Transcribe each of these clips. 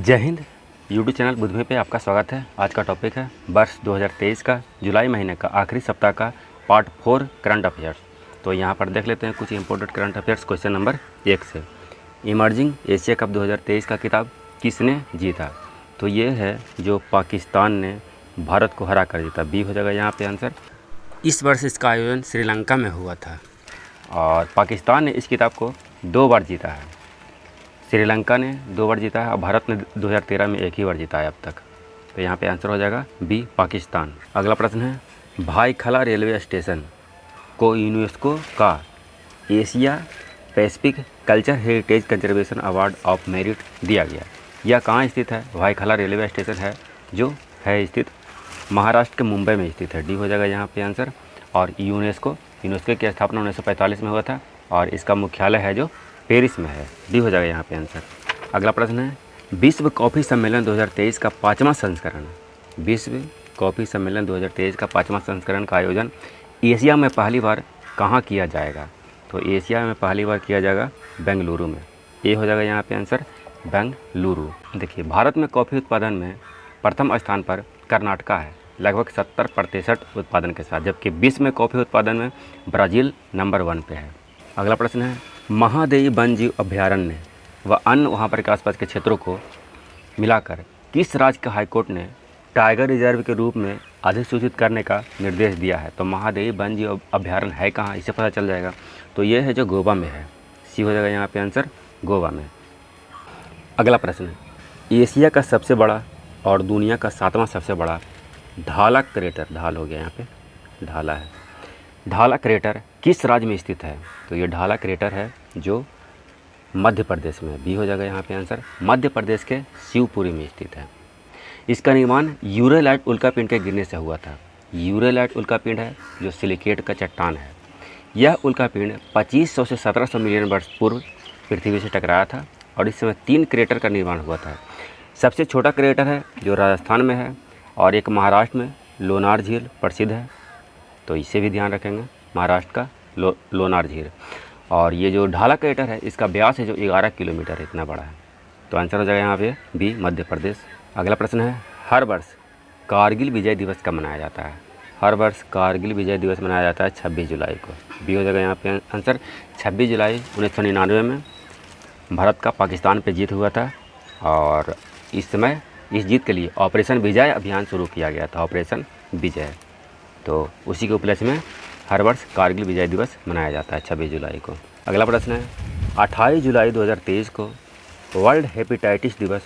जय Hind. YouTube channel बुद्धमय पे आपका स्वागत है। आज का टॉपिक है वर्ष 2023 का जुलाई महीने का आखिरी सप्ताह का पार्ट 4 करंट अफेयर्स। तो यहाँ पर देख लेते हैं कुछ important current affairs question number 1 से। इमर्जिंग एशिया कप 2023 का खिताब किसने जीता? तो ये है जो पाकिस्तान ने भारत को हरा कर जीता। बी हो जाएगा यहाँ पे आंसर। इस वर्ष इसका आयोजन श्रीलंका में हुआ था और पाकिस्तान ने इस खिताब को 2 बार जीता है। श्रीलंका ने 2 बार जीता है और भारत ने 2013 में 1 ही बार जीता है अब तक। तो यहाँ पे आंसर हो जाएगा बी पाकिस्तान। अगला प्रश्न है भाईखला रेलवे स्टेशन को यूनेस्को का Asia Pacific culture heritage conservation award of merit दिया गया। यह कहाँ स्थित है? भाईखला रेलवे स्टेशन है जो है स्थित महाराष्ट्र के मुंबई में स्थित है। डी हो जाएगा यहाँ पे आंसर। और यूनेस्को की स्थापना 1945 में हुआ था और इसका मुख्यालय है जो पेरिस में है। डी हो जाएगा यहाँ पे आंसर। अगला प्रश्न है विश्व कॉफ़ी सम्मेलन 2023 का 5वां संस्करण। विश्व कॉफ़ी सम्मेलन 2023 का 5वां संस्करण का आयोजन एशिया में पहली बार कहाँ किया जाएगा? तो एशिया में पहली बार किया जाएगा बेंगलुरु में। ए हो जाएगा यहाँ पे आंसर बेंगलुरु। देखिए भारत में कॉफ़ी उत्पादन में प्रथम स्थान पर कर्नाटका है लगभग 70% उत्पादन के साथ, जबकि विश्व में कॉफ़ी उत्पादन में ब्राज़ील नंबर 1 पे है। अगला प्रश्न है महादेवी वन्य जीव अभयारण्य व अन्य वहाँ पर के आसपास के क्षेत्रों को मिलाकर किस राज्य का हाईकोर्ट ने टाइगर रिजर्व के रूप में अधिसूचित करने का निर्देश दिया है? तो महादेवी वन्य जीव अभयारण्य है कहाँ, इससे पता चल जाएगा। तो ये है जो गोवा में है। सी हो जाएगा यहाँ पे आंसर गोवा में। अगला प्रश्न है एशिया का सबसे बड़ा और दुनिया का 7वां सबसे बड़ा ढाला क्रेटर, ढाल हो गया यहाँ पे ढाला है, ढाला क्रेटर किस राज्य में स्थित है? तो ये ढाला क्रेटर है जो मध्य प्रदेश में है। बी हो जाएगा यहाँ पे आंसर। मध्य प्रदेश के शिवपुरी में स्थित है। इसका निर्माण यूरेलाइट उल्कापिंड के गिरने से हुआ था। यूरेलाइट उल्कापिंड है जो सिलिकेट का चट्टान है। यह उल्कापिंड 2500 से 1700 मिलियन वर्ष पूर्व पृथ्वी से टकराया था और इस समय 3 क्रेटर का निर्माण हुआ था। सबसे छोटा क्रेटर है जो राजस्थान में है और एक महाराष्ट्र में लोनार झील प्रसिद्ध है, तो इसे भी ध्यान रखेंगे, महाराष्ट्र का लोनार झील। और ये जो ढाला क्रेटर है इसका व्यास है जो 11 किलोमीटर इतना बड़ा है। तो आंसर हो जाएगा यहाँ पे बी मध्य प्रदेश। अगला प्रश्न है हर वर्ष कारगिल विजय दिवस कब मनाया जाता है? हर वर्ष कारगिल विजय दिवस मनाया जाता है 26 जुलाई को। बी हो जाएगा यहाँ पे आंसर। 26 जुलाई 1999 में भारत का पाकिस्तान पे जीत हुआ था और इस समय इस जीत के लिए ऑपरेशन विजय अभियान शुरू किया गया था, ऑपरेशन विजय। तो उसी के उपलक्ष्य में हर वर्ष कारगिल विजय दिवस मनाया जाता है 26 जुलाई को। अगला प्रश्न है 28 जुलाई 2023 को वर्ल्ड हेपेटाइटिस दिवस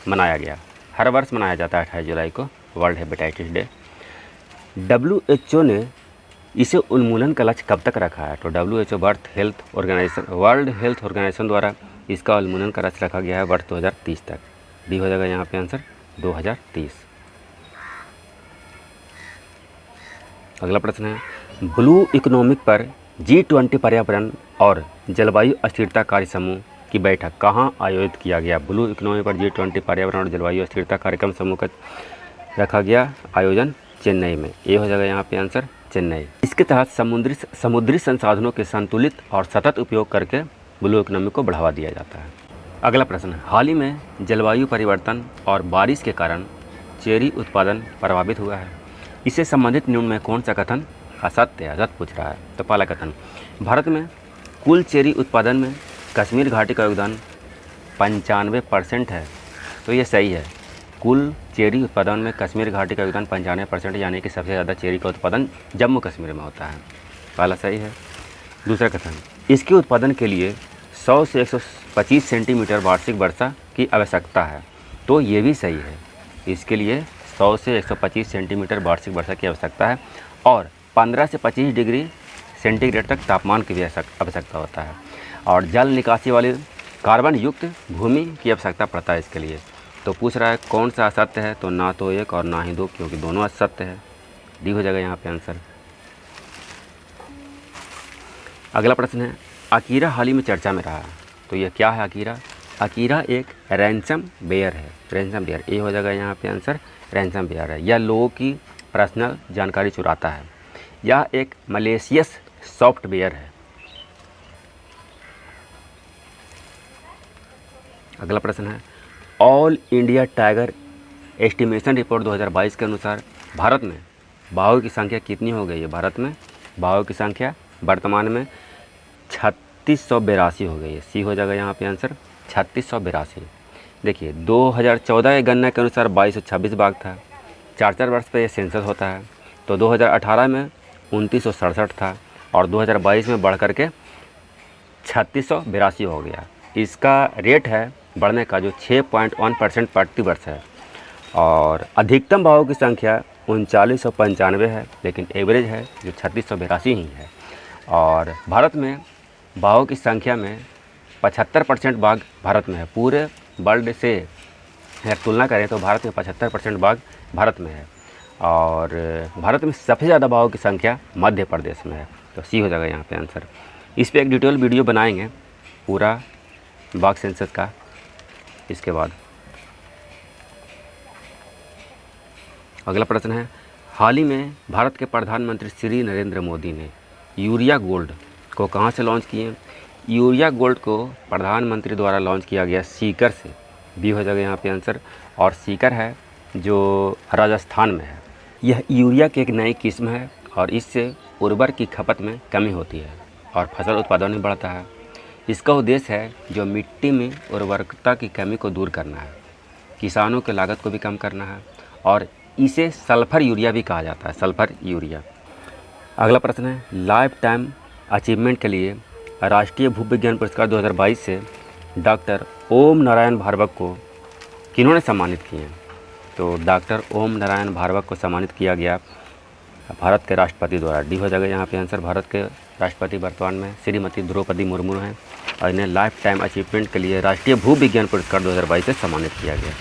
मनाया गया। हर वर्ष मनाया जाता है 28 जुलाई को वर्ल्ड हेपेटाइटिस डे। WHO ने इसे उन्मूलन का लक्ष्य कब तक रखा है? तो WHO वर्ल्ड हेल्थ ऑर्गेनाइजेशन द्वारा इसका उन्मूलन का लक्ष्य रखा गया है वर्ष 2030 तक। डी हो जाएगा यहाँ पे आंसर 2030। अगला प्रश्न है ब्लू इकोनॉमिक पर G20 पर्यावरण और जलवायु अस्थिरता कार्य समूह की बैठक कहाँ आयोजित किया गया? ब्लू इकोनॉमी पर G20 पर्यावरण और जलवायु अस्थिरता कार्यक्रम समूह का रखा गया आयोजन चेन्नई में। ए हो जाएगा यहाँ पे आंसर चेन्नई। इसके तहत समुद्री संसाधनों के संतुलित और सतत उपयोग करके ब्लू इकोनॉमी को बढ़ावा दिया जाता है। अगला प्रश्न हाल ही में जलवायु परिवर्तन और बारिश के कारण चेरी उत्पादन प्रभावित हुआ है। इससे संबंधित निम्न में कौन सा कथन असत्य है? असत्य पूछ रहा है। तो पहला कथन भारत में कुल चेरी उत्पादन में कश्मीर घाटी का योगदान 95% है। तो ये सही है। कुल चेरी उत्पादन में कश्मीर घाटी का योगदान 95%, यानी कि सबसे ज़्यादा चेरी का उत्पादन जम्मू कश्मीर में होता है। पहला सही है। दूसरा कथन इसके उत्पादन के लिए 100 से 125 सेंटीमीटर वार्षिक वर्षा की आवश्यकता है। तो ये भी सही है। इसके लिए 100 से 125 सेंटीमीटर वार्षिक वर्षा की आवश्यकता है और 15 से 25 डिग्री सेंटीग्रेड तक तापमान की भी आवश्यकता होता है और जल निकासी वाली कार्बन युक्त भूमि की आवश्यकता पड़ता है इसके लिए। तो पूछ रहा है कौन सा असत्य है? तो ना तो 1 और ना ही 2, क्योंकि दोनों असत्य है। डी हो जाएगा यहाँ पे आंसर। अगला प्रश्न है अकीरा हाल ही में चर्चा में रहा है। तो यह क्या है अकीरा? अकीरा एक रैंसम वेयर है। रैंसम वेयर ए हो जाएगा यहाँ पे आंसर रैंसम वेयर है। यह लोगों की पर्सनल जानकारी चुराता है। यह एक मलेशियस सॉफ्टवेयर है। अगला प्रश्न है all India tiger estimation report 2022 के अनुसार भारत में बाघों की संख्या कितनी हो गई है? भारत में बाघों की संख्या वर्तमान में 3682 हो गई है। सी हो जाएगा यहाँ पे आंसर 3682। देखिए 2014 के गणना के अनुसार 2226 बाघ था। 4 वर्ष पे ये सेंसस होता है। तो 2018 में 2967 था और 2022 में बढ़ कर के 3682 हो गया। इसका रेट है बढ़ने का जो 6.1% प्रति वर्ष है। और अधिकतम बाघों की संख्या 3995 है, लेकिन एवरेज है जो 3682 ही है। और भारत में बाघों की संख्या में 75% बाघ भारत में है। पूरे वर्ल्ड से अगर तुलना करें तो भारत में 75% बाघ भारत में है। और भारत में सबसे ज़्यादा बाघों की संख्या मध्य प्रदेश में है। तो सी हो जाएगा यहाँ पे आंसर। इस पे एक डिटेल वीडियो बनाएंगे पूरा बाघ सेंसस का। इसके बाद अगला प्रश्न है, हाल ही में भारत के प्रधानमंत्री श्री नरेंद्र मोदी ने यूरिया गोल्ड को कहाँ से लॉन्च किए? यूरिया गोल्ड को प्रधानमंत्री द्वारा लॉन्च किया गया सीकर से। बी हो जाएगा यहाँ पे आंसर। और सीकर है जो राजस्थान में है। यह यूरिया की एक नई किस्म है और इससे उर्वरक की खपत में कमी होती है और फसल उत्पादन भी बढ़ता है। इसका उद्देश्य है जो मिट्टी में उर्वरकता की कमी को दूर करना है, किसानों की लागत को भी कम करना है और इसे सल्फर यूरिया भी कहा जाता है, सल्फर यूरिया। अगला प्रश्न है, लाइफ टाइम अचीवमेंट के लिए राष्ट्रीय भूविज्ञान पुरस्कार 2022 से डॉक्टर ओम नारायण भार्गव को किन्होंने सम्मानित किए हैं? तो डॉक्टर ओम नारायण भार्गव को सम्मानित किया गया भारत के राष्ट्रपति द्वारा। डी हो जाएगा यहाँ पे आंसर। भारत के राष्ट्रपति वर्तमान में श्रीमती द्रौपदी मुर्मू हैं और इन्हें लाइफ टाइम अचीवमेंट के लिए राष्ट्रीय भूविज्ञान पुरस्कार 2022 से सम्मानित किया गया।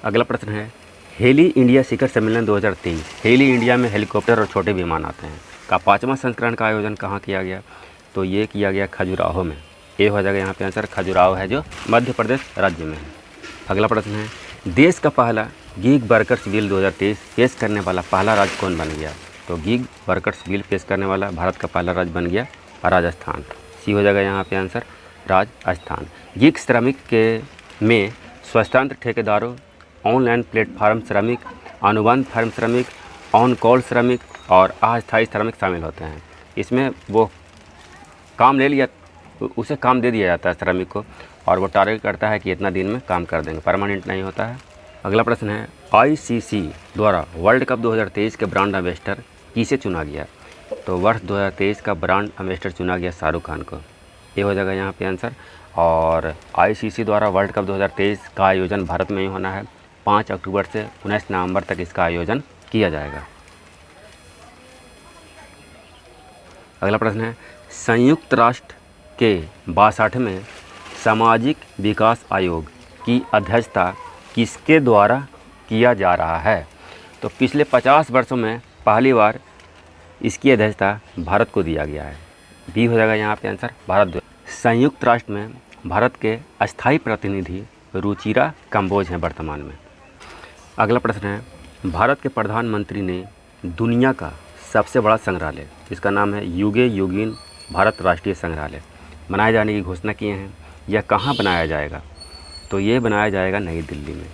अगला प्रश्न है, हेली इंडिया शिखर सम्मेलन 2023। हेली इंडिया में हेलीकॉप्टर और छोटे विमान आते हैं का 5वां संस्करण का आयोजन कहाँ किया गया? तो ये किया गया खजुराहो में। ए हो जाएगा यहाँ पे आंसर। खजुराहो है जो मध्य प्रदेश राज्य में है। अगला प्रश्न है, देश का पहला गीग वर्कर्स बिल 2023 पेश करने वाला पहला राज्य कौन बन गया? तो गीग वर्कर्स बिल पेश करने वाला भारत का पहला राज्य बन गया राजस्थान। सी हो जाएगा यहाँ पे आंसर राजस्थान। गीग श्रमिक के में स्वतंत्र ठेकेदारों, ऑनलाइन प्लेटफार्म श्रमिक, अनुबंध फर्म श्रमिक, ऑन कॉल श्रमिक और अस्थायी श्रमिक शामिल होते हैं। इसमें वो काम ले लिया, उसे काम दे दिया जाता है श्रमिक को और वो टारगेट करता है कि इतना दिन में काम कर देंगे, परमानेंट नहीं होता है। अगला प्रश्न है, आईसीसी द्वारा वर्ल्ड कप 2023 के ब्रांड एम्बेसडर किसे चुना गया? तो वर्ष 2023 का ब्रांड एम्बेसडर चुना गया शाहरुख खान को। ये हो जाएगा यहाँ पे आंसर। और आईसीसी द्वारा वर्ल्ड कप 2023 का आयोजन भारत में ही होना है। 5 अक्टूबर से 19 नवंबर तक इसका आयोजन किया जाएगा। अगला प्रश्न है, संयुक्त राष्ट्र के 62वें सामाजिक विकास आयोग की अध्यक्षता किसके द्वारा किया जा रहा है? तो पिछले 50 वर्षों में पहली बार इसकी अध्यक्षता भारत को दिया गया है। बी हो जाएगा यहाँ पे आंसर भारत। संयुक्त राष्ट्र में भारत के अस्थायी प्रतिनिधि रुचिरा कंबोज हैं वर्तमान में। अगला प्रश्न है, भारत के प्रधानमंत्री ने दुनिया का सबसे बड़ा संग्रहालय, इसका नाम है युगे युगीन भारत राष्ट्रीय संग्रहालय, बनाए जाने की घोषणा किए हैं। यह कहाँ बनाया जाएगा? तो ये बनाया जाएगा नई दिल्ली में।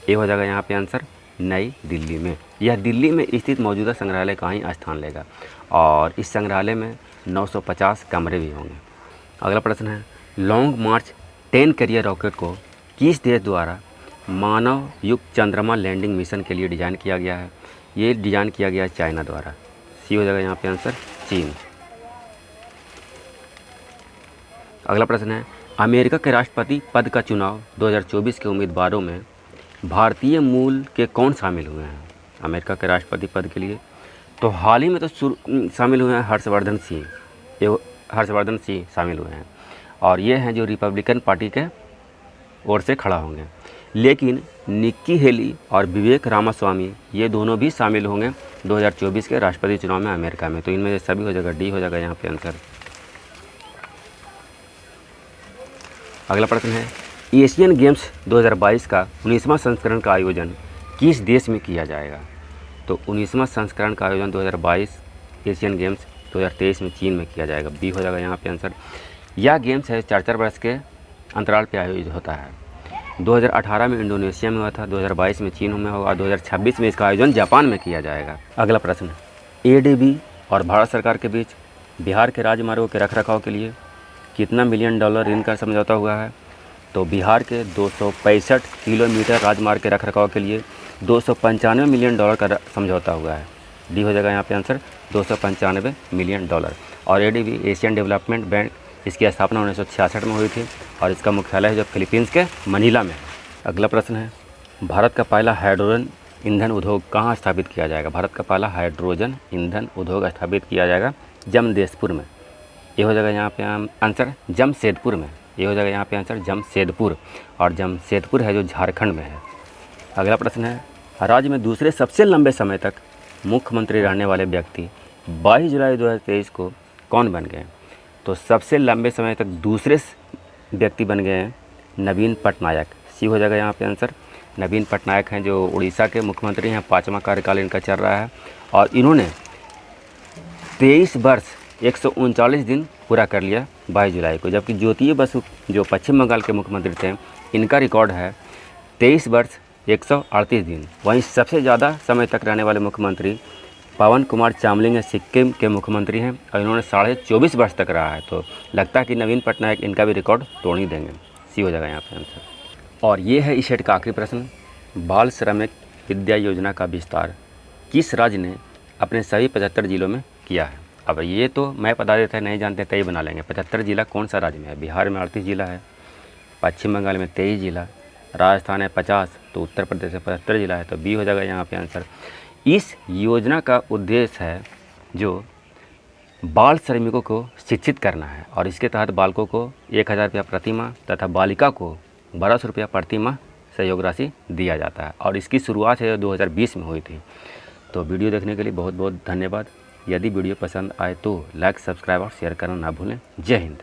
ये हो जाएगा यहाँ पे आंसर नई दिल्ली में। यह दिल्ली में स्थित मौजूदा संग्रहालय का ही स्थान लेगा और इस संग्रहालय में 950 कमरे भी होंगे। अगला प्रश्न है, लॉन्ग मार्च 10 करियर रॉकेट को किस देश द्वारा मानव युक्त चंद्रमा लैंडिंग मिशन के लिए डिज़ाइन किया गया है? ये डिज़ाइन किया गया है चाइना द्वारा। सी हो जाएगा यहाँ पे आंसर चीन। अगला प्रश्न है, अमेरिका के राष्ट्रपति पद का चुनाव 2024 के उम्मीदवारों में भारतीय मूल के कौन शामिल हुए हैं? अमेरिका के राष्ट्रपति पद के लिए तो हाल ही में तो शामिल हुए हैं हर्षवर्धन सिंह शामिल हुए हैं और ये हैं जो रिपब्लिकन पार्टी के ओर से खड़ा होंगे। लेकिन निक्की हेली और विवेक रामास्वामी ये दोनों भी शामिल होंगे 2024 के राष्ट्रपति चुनाव में अमेरिका में। तो इनमें से सभी हो जाएगा डी हो जाएगा यहाँ पे आंसर। अगला प्रश्न है, एशियन गेम्स 2022 का 19वां संस्करण का आयोजन किस देश में किया जाएगा? तो 19वां संस्करण का आयोजन 2022 एशियन गेम्स 2023 में चीन में किया जाएगा। बी हो जाएगा यहाँ पे आंसर। यह गेम्स है 4 वर्ष के अंतराल पर आयोजित होता है 2018 में इंडोनेशिया में हुआ था, 2022 में चीन में होगा और 2026 में इसका आयोजन जापान में किया जाएगा। अगला प्रश्न, एडीबी और भारत सरकार के बीच बिहार के राजमार्गों के रखरखाव के लिए कितना मिलियन डॉलर ऋण का समझौता हुआ है? तो बिहार के 265 किलोमीटर राजमार्ग के रखरखाव के लिए 295 मिलियन डॉलर का समझौता हुआ है। डी हो जाएगा यहाँ पे आंसर 295 मिलियन डॉलर। और एडीबी एशियन डेवलपमेंट बैंक, इसकी स्थापना 1966 में हुई थी और इसका मुख्यालय है जो फिलीपींस के मनीला में है। अगला प्रश्न है, भारत का पहला हाइड्रोजन ईंधन उद्योग कहाँ स्थापित किया जाएगा? भारत का पहला हाइड्रोजन ईंधन उद्योग स्थापित किया जाएगा जमशेदपुर में। ये हो जाएगा यहाँ पे आंसर जमशेदपुर में। ये हो जाएगा यहाँ पे आंसर जमशेदपुर, और जमशेदपुर है जो झारखंड में है। अगला प्रश्न है, राज्य में दूसरे सबसे लंबे समय तक मुख्यमंत्री रहने वाले व्यक्ति 22 जुलाई 2023 को कौन बन गए? तो सबसे लंबे समय तक दूसरे व्यक्ति बन गए हैं नवीन पटनायक। सी हो जाएगा यहाँ पे आंसर। नवीन पटनायक हैं जो उड़ीसा के मुख्यमंत्री हैं, 5वां कार्यकाल इनका चल रहा है और इन्होंने 23 वर्ष 139 दिन पूरा कर लिया 22 जुलाई को। जबकि ज्योति बसु जो पश्चिम बंगाल के मुख्यमंत्री थे, इनका रिकॉर्ड है 23 वर्ष 138 दिन। वहीं सबसे ज़्यादा समय तक रहने वाले मुख्यमंत्री पवन कुमार चामलिंग सिक्किम के मुख्यमंत्री हैं और इन्होंने 24.5 वर्ष तक रहा है। तो लगता है कि नवीन पटनायक इनका भी रिकॉर्ड तोड़ ही देंगे। सी हो जाएगा यहाँ पे आंसर। और ये है इस सेट का आखिरी प्रश्न, बाल श्रमिक विद्या योजना का विस्तार किस राज्य ने अपने सभी 75 जिलों में किया है? अब ये तो मैं बता देता है, नहीं जानते तो ही बना लेंगे। 75 जिला कौन सा राज्य में है? बिहार में 38 जिला है, पश्चिम बंगाल में 23 जिला, राजस्थान है 50, तो उत्तर प्रदेश में 75 जिला है। तो बी हो जाएगा यहाँ पे आंसर। इस योजना का उद्देश्य है जो बाल श्रमिकों को शिक्षित करना है और इसके तहत बालकों को 1000 रुपया प्रति माह तथा बालिका को 1200 रुपया प्रति माह सहयोग राशि दिया जाता है और इसकी शुरुआत है 2020 में हुई थी। तो वीडियो देखने के लिए बहुत बहुत धन्यवाद। यदि वीडियो पसंद आए तो लाइक, सब्सक्राइब और शेयर करना ना भूलें। जय हिंद।